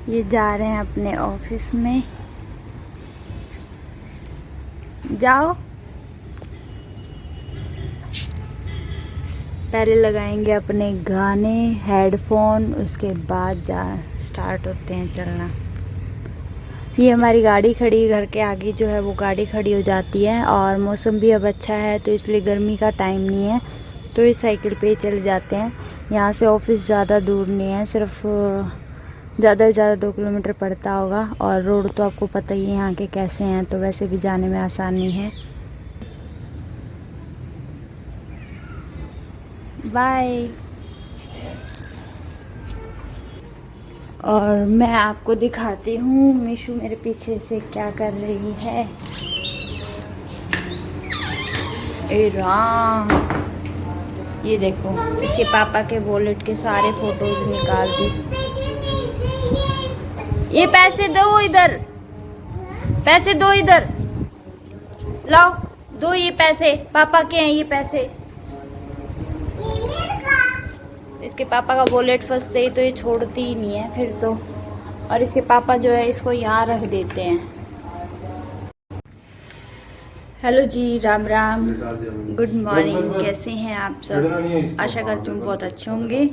ये जा रहे हैं अपने ऑफिस में। जाओ। पहले लगाएंगे अपने गाने, हेडफोन, उसके बाद स्टार्ट होते हैं चलना। ये हमारी गाड़ी खड़ी, घर के आगे जो है वो गाड़ी खड़ी हो जाती है। और मौसम भी अब अच्छा है तो इसलिए गर्मी का टाइम नहीं है, तो इस साइकिल पे ही चले जाते हैं। यहाँ से ऑफिस ज़्यादा दूर नहीं है, सिर्फ ज़्यादा से ज़्यादा 2 किलोमीटर पड़ता होगा। और रोड तो आपको पता ही है यहाँ के कैसे हैं, तो वैसे भी जाने में आसानी है। बाय। और मैं आपको दिखाती हूँ मीशू मेरे पीछे से क्या कर रही है। ए राम, ये देखो, इसके पापा के वॉलेट के सारे फोटोज निकाल दी। ये पैसे दो इधर, पैसे दो इधर, लाओ दो, ये पैसे पापा के हैं, ये पैसे। इसके पापा का वॉलेट फंसते ही तो ये छोड़ती ही नहीं है फिर तो। और इसके पापा जो है इसको यहाँ रख देते हैं। हेलो जी, राम राम, गुड मॉर्निंग। कैसे हैं आप सब? आशा करती हूँ बहुत अच्छे होंगे,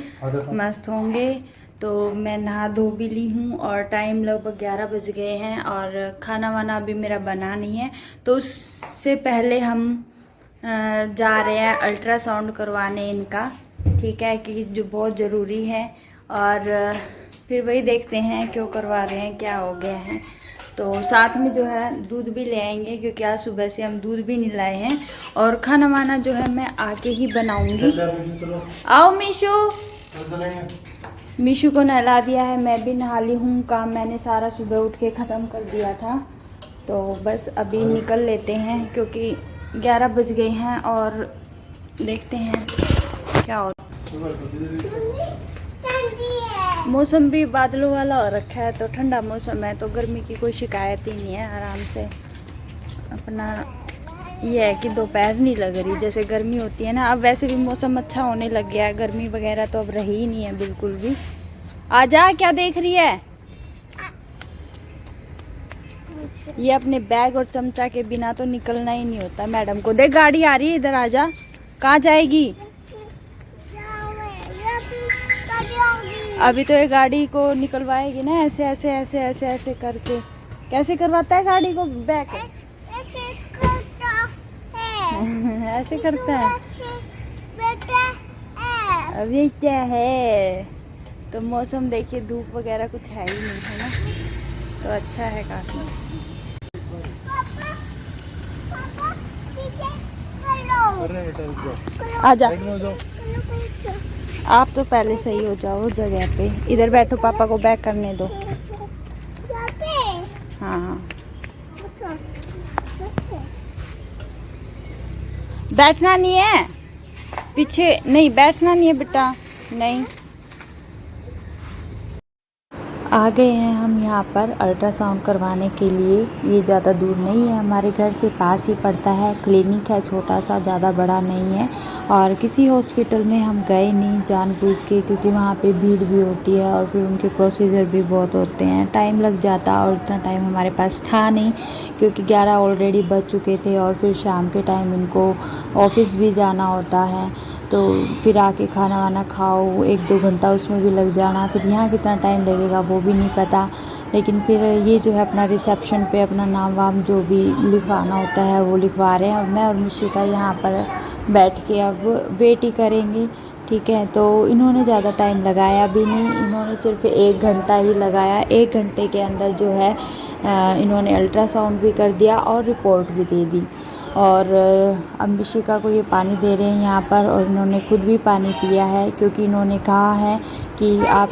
मस्त होंगे। तो मैं नहा धो भी ली हूँ और टाइम लगभग 11 बज गए हैं। और खाना वाना अभी मेरा बना नहीं है, तो उससे पहले हम जा रहे हैं अल्ट्रासाउंड करवाने इनका, ठीक है, कि जो बहुत ज़रूरी है। और फिर वही देखते हैं क्यों करवा रहे हैं, क्या हो गया है। तो साथ में जो है दूध भी ले आएंगे, क्योंकि आज सुबह से हम दूध भी नहीं लाए हैं। और खाना वाना जो है मैं आके ही बनाऊंगी। आओ मीशू। मीशू को नहला दिया है, मैं भी नहा ली हूँ। काम मैंने सारा सुबह उठ के ख़त्म कर दिया था, तो बस अभी निकल लेते हैं, क्योंकि 11 बज गए हैं। और देखते हैं क्या होता। मौसम भी बादलों वाला हो रखा है, तो ठंडा मौसम है, तो गर्मी की कोई शिकायत ही नहीं है। आराम से अपना ये है कि दोपहर नहीं लग रही जैसे गर्मी होती है ना। अब वैसे भी मौसम अच्छा होने लग गया है, गर्मी वगैरह तो अब रही ही नहीं है बिल्कुल भी। आजा, क्या देख रही है? ये अपने बैग और चमचा के बिना तो निकलना ही नहीं होता। मैडम को देख, गाड़ी आ रही है, इधर आजा। कहाँ जाएगी? अभी तो ये गाड़ी को निकलवाएगी ना, ऐसे ऐसे ऐसे ऐसे ऐसे करके। कैसे करवाता है गाड़ी को बैक? ऐसे करता है। ऐसे करता है। अभी क्या है, तो मौसम देखिए, धूप वगैरह कुछ है ही नहीं, है ना, तो अच्छा है काफी। आजा, आप तो पहले सही हो जाओ जगह पे। इधर बैठो, पापा को बैक करने दो। हाँ, बैठना नहीं है, पीछे नहीं बैठना नहीं है बेटा, नहीं। आ गए हैं हम यहाँ पर अल्ट्रासाउंड करवाने के लिए। ये ज़्यादा दूर नहीं है, हमारे घर से पास ही पड़ता है। क्लिनिक है छोटा सा, ज़्यादा बड़ा नहीं है। और किसी हॉस्पिटल में हम गए नहीं जानबूझ के, क्योंकि वहाँ पे भीड़ भी होती है और फिर उनके प्रोसीजर भी बहुत होते हैं, टाइम लग जाता। और इतना टाइम हमारे पास था नहीं, क्योंकि 11 ऑलरेडी बज चुके थे और फिर शाम के टाइम इनको ऑफिस भी जाना होता है। तो फिर आके खाना वाना खाओ, 1-2 घंटा उसमें भी लग जाना, फिर यहाँ कितना टाइम लगेगा वो भी नहीं पता। लेकिन फिर ये जो है अपना रिसेप्शन पे अपना नाम वाम जो भी लिखवाना होता है वो लिखवा रहे हैं। और मैं और मिशिका यहाँ पर बैठ के अब वेट ही करेंगे, ठीक है। तो इन्होंने ज़्यादा टाइम लगाया भी नहीं, इन्होंने सिर्फ 1 घंटा ही लगाया। 1 घंटे के अंदर जो है इन्होंने अल्ट्रासाउंड भी कर दिया और रिपोर्ट भी दे दी। और अंबिशिका को ये पानी दे रहे हैं यहाँ पर, और इन्होंने खुद भी पानी पिया है, क्योंकि इन्होंने कहा है कि आप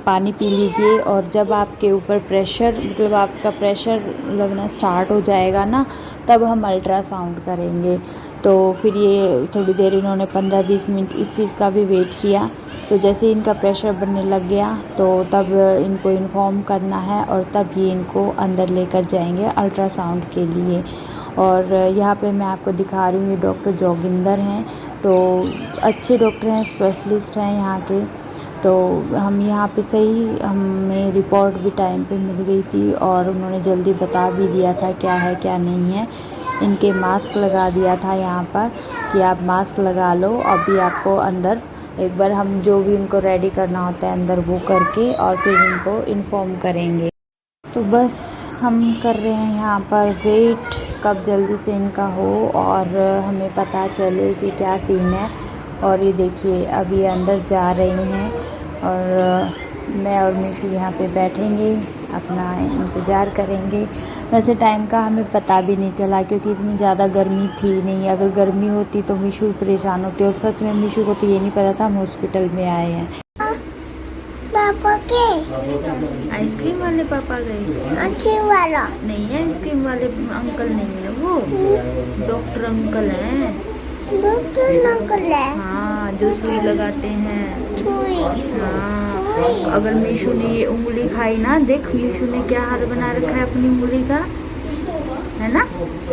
पानी पी लीजिए, और जब आपके ऊपर प्रेशर, मतलब आपका प्रेशर लगना स्टार्ट हो जाएगा ना, तब हम अल्ट्रासाउंड करेंगे। तो फिर ये थोड़ी देर इन्होंने 15-20 मिनट इस चीज़ का भी वेट किया। तो जैसे इनका प्रेशर बढ़ने लग गया तो तब इनको इन्फॉर्म करना है, और तब ये इनको अंदर लेकर जाएंगे अल्ट्रासाउंड के लिए। और यहाँ पे मैं आपको दिखा रही हूँ, ये डॉक्टर जोगिंदर हैं, तो अच्छे डॉक्टर हैं, स्पेशलिस्ट हैं यहाँ के। तो हम यहाँ पे सही हमें रिपोर्ट भी टाइम पे मिल गई थी और उन्होंने जल्दी बता भी दिया था क्या है क्या नहीं है। इनके मास्क लगा दिया था यहाँ पर कि आप मास्क लगा लो, अभी आपको अंदर एक बार हम जो भी उनको रेडी करना होता है अंदर वो करके और फिर इनको इन्फॉर्म करेंगे। तो बस हम कर रहे हैं यहाँ पर वेट कब जल्दी से इनका हो और हमें पता चले कि क्या सीन है। और ये देखिए अभी अंदर जा रही हैं और मैं और मिशु यहाँ पे बैठेंगे, अपना इंतज़ार करेंगे। वैसे टाइम का हमें पता भी नहीं चला क्योंकि इतनी ज़्यादा गर्मी थी नहीं। अगर गर्मी होती तो मिशु परेशान होती और सच में मिशु को तो ये नहीं पता था हम हॉस्पिटल में आए हैं। पापा के आइसक्रीम वाले पापा गए? अच्छे वाला नहीं है, आइसक्रीम वाले अंकल नहीं है, वो डॉक्टर अंकल हैं। डॉक्टर अंकल है। हाँ, जो सुई लगाते हैं। सुई। हाँ, अगर मिशु ने ये उंगली खाई ना, देख मिशु ने क्या हाल बना रखा है अपनी उंगली का, है ना।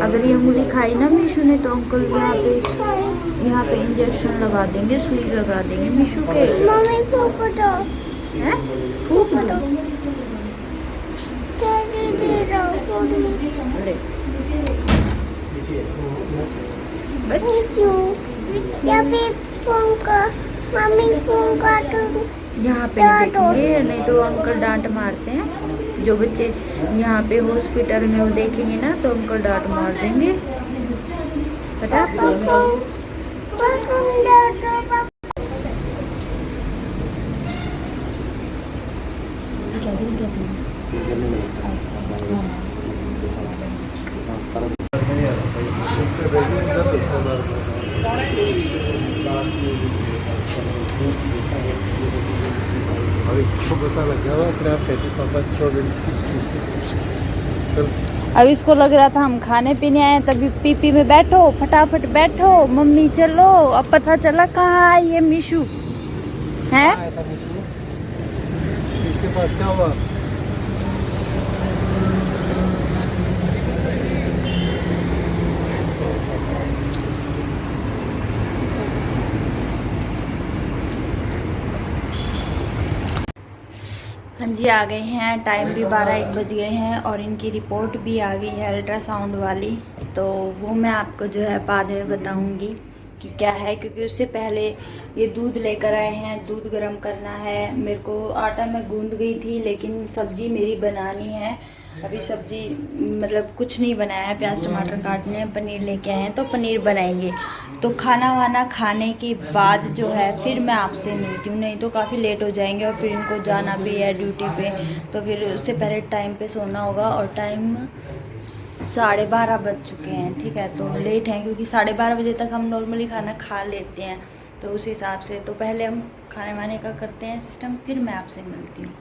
अगर ये उंगली खाई ना मिशु ने तो अंकल यहाँ पे इंजेक्शन लगा देंगे, सुई लगा देंगे मिशु के। मम्मी फूक दो। हैं? फूक दो। अरे या फिर फोन कर, मम्मी फोन कर दो। यहाँ पे नहीं देखेंगे, नहीं तो अंकल डांट मारते हैं। जो बच्चे यहाँ पे हॉस्पिटल में वो देखेंगे ना तो अंकल डांट मार देंगे, पता आपको। अब इसको पता लग गया होगा फिर आप कहते पापा स्ट्रॉबेरी अब इसको लग रहा था हम खाने पीने आए, तभी पीपी में बैठो, फटाफट बैठो, मम्मी चलो। अब पता चला कहाँ आई है मिशु, है? इसके पास क्या हुआ? हाँ जी, आ गए हैं। टाइम भी 12-1 बज गए हैं और इनकी रिपोर्ट भी आ गई है अल्ट्रासाउंड वाली। तो वो मैं आपको जो है बाद में बताऊंगी कि क्या है, क्योंकि उससे पहले ये दूध लेकर आए हैं, दूध गर्म करना है। मेरे को आटा मैं गूंद गई थी लेकिन सब्ज़ी मेरी बनानी है। अभी सब्ज़ी मतलब कुछ नहीं बनाया है, प्याज टमाटर काटने हैं, पनीर लेके आए हैं तो पनीर बनाएंगे। तो खाना वाना खाने के बाद जो है फिर मैं आपसे मिलती हूँ, नहीं तो काफ़ी लेट हो जाएंगे और फिर इनको जाना भी है ड्यूटी पे। तो फिर उससे पहले टाइम पे सोना होगा और टाइम 12:30 बज चुके हैं, ठीक है। तो लेट हैं क्योंकि 12:30 बजे तक हम नॉर्मली खाना खा लेते हैं, तो उस हिसाब से तो पहले हम खाने वाने का करते हैं सिस्टम, फिर मैं आपसे मिलती हूँ।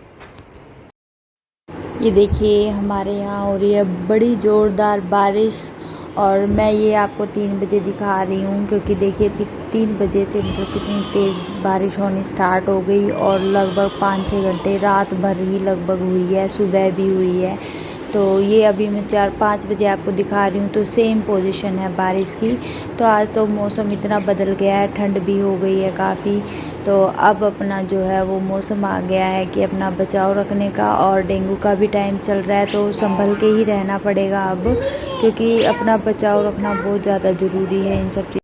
ये देखिए हमारे यहाँ हो रही है बड़ी ज़ोरदार बारिश और मैं ये आपको 3 बजे दिखा रही हूँ क्योंकि देखिए कि 3 बजे से मतलब कितनी तेज़ बारिश होनी स्टार्ट हो गई और लगभग 5-6 घंटे रात भर ही लगभग हुई है, सुबह भी हुई है। तो ये अभी मैं 4-5 बजे आपको दिखा रही हूँ तो सेम पोजीशन है बारिश की। तो आज तो मौसम इतना बदल गया है, ठंड भी हो गई है काफ़ी। तो अब अपना जो है वो मौसम आ गया है कि अपना बचाव रखने का, और डेंगू का भी टाइम चल रहा है तो संभल के ही रहना पड़ेगा अब, क्योंकि अपना बचाव रखना बहुत ज़्यादा ज़रूरी है इन सब चीज़।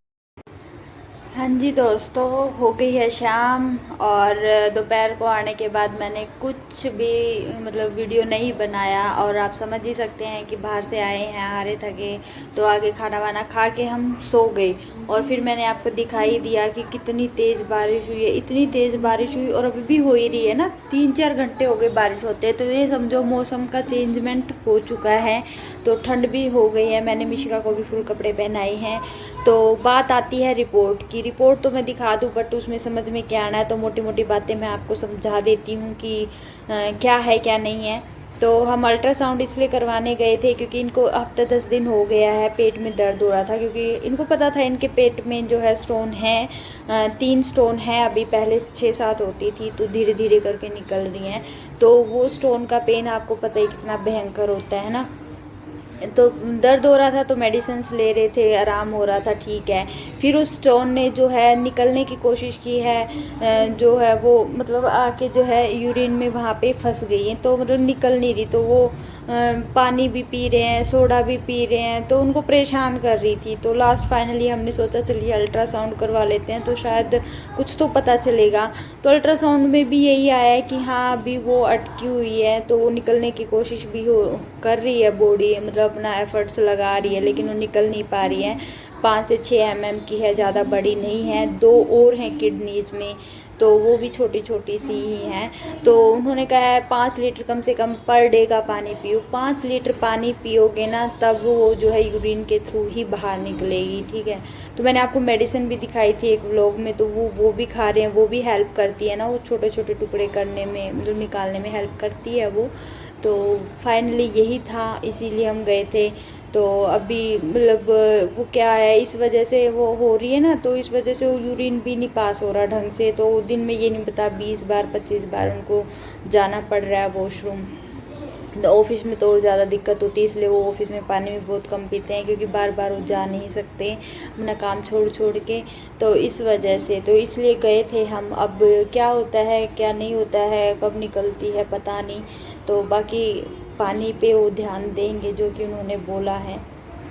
हाँ जी दोस्तों, हो गई है शाम और दोपहर को आने के बाद मैंने कुछ भी मतलब वीडियो नहीं बनाया और आप समझ ही सकते हैं कि बाहर से आए हैं हारे थके, तो आगे खाना वाना खा के हम सो गए। और फिर मैंने आपको दिखाई दिया कि कितनी तेज़ बारिश हुई है, इतनी तेज़ बारिश हुई और अभी भी हो ही रही है ना, 3-4 घंटे हो गए बारिश होते, तो ये समझो मौसम का चेंजमेंट हो चुका है। तो ठंड भी हो गई है, मैंने मिशिका को भी फुल कपड़े पहनाए हैं। तो बात आती है रिपोर्ट की। रिपोर्ट तो मैं दिखा दूँ बट उसमें समझ में क्या आना है, तो मोटी मोटी बातें मैं आपको समझा देती हूँ कि क्या है क्या नहीं है। तो हम अल्ट्रासाउंड इसलिए करवाने गए थे क्योंकि इनको हफ्ता 10 दिन हो गया है, पेट में दर्द हो रहा था, क्योंकि इनको पता था इनके पेट में जो है स्टोन है, 3 स्टोन है। अभी पहले 6-7 होती थी तो धीरे धीरे करके निकल रही हैं। तो वो स्टोन का पेन आपको पता ही कितना भयंकर होता है ना। तो दर्द हो रहा था तो मेडिसिन्स ले रहे थे, आराम हो रहा था, ठीक है। फिर उस स्टोन ने जो है निकलने की कोशिश की है, जो है वो मतलब आके जो है यूरिन में वहाँ पे फंस गई है, तो मतलब निकल नहीं रही। तो वो पानी भी पी रहे हैं, सोडा भी पी रहे हैं, तो उनको परेशान कर रही थी। तो लास्ट फाइनली हमने सोचा चलिए अल्ट्रासाउंड करवा लेते हैं तो शायद कुछ तो पता चलेगा। तो अल्ट्रासाउंड में भी यही आया है कि हाँ अभी वो अटकी हुई है, तो वो निकलने की कोशिश भी कर रही है बॉडी, मतलब अपना एफर्ट्स लगा रही है, लेकिन वो निकल नहीं पा रही है। 5 से 6 mm की है, ज़्यादा बड़ी नहीं है। 2 और हैं किडनीज़ में, तो वो भी छोटी छोटी सी ही हैं। तो उन्होंने कहा है 5 लीटर कम से कम पर डे का पानी पियो। 5 लीटर पानी पियोगे ना तब वो जो है यूरिन के थ्रू ही बाहर निकलेगी, ठीक है। तो मैंने आपको मेडिसिन भी दिखाई थी एक व्लॉग में, तो वो भी खा रहे हैं, वो भी हेल्प करती है ना, वो छोटे छोटे टुकड़े करने में, मतलब निकालने में हेल्प करती है वो। तो फाइनली यही था, इसीलिए हम गए थे। तो अभी मतलब वो क्या है, इस वजह से वो हो रही है ना, तो इस वजह से वो यूरिन भी नहीं पास हो रहा ढंग से। तो दिन में ये नहीं पता 20 बार 25 बार उनको जाना पड़ रहा है वॉशरूम। तो ऑफिस में तो और ज़्यादा दिक्कत होती है, इसलिए वो ऑफिस में पानी भी बहुत कम पीते हैं, क्योंकि बार बार वो जा नहीं सकते अपना काम छोड़ छोड़ के। तो इस वजह से, तो इसलिए गए थे हम। अब क्या होता है क्या नहीं होता है, कब निकलती है पता नहीं। तो बाकी पानी पे वो ध्यान देंगे जो कि उन्होंने बोला है।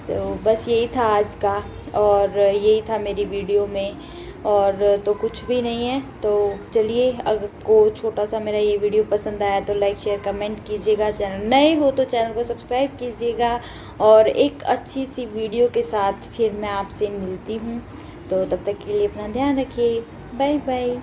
तो बस यही था आज का, और यही था मेरी वीडियो में, और तो कुछ भी नहीं है। तो चलिए, अगर को छोटा सा मेरा ये वीडियो पसंद आया तो लाइक शेयर कमेंट कीजिएगा, चैनल नए हो तो चैनल को सब्सक्राइब कीजिएगा, और एक अच्छी सी वीडियो के साथ फिर मैं आपसे मिलती हूँ। तो तब तक के लिए अपना ध्यान रखिए, बाय बाय।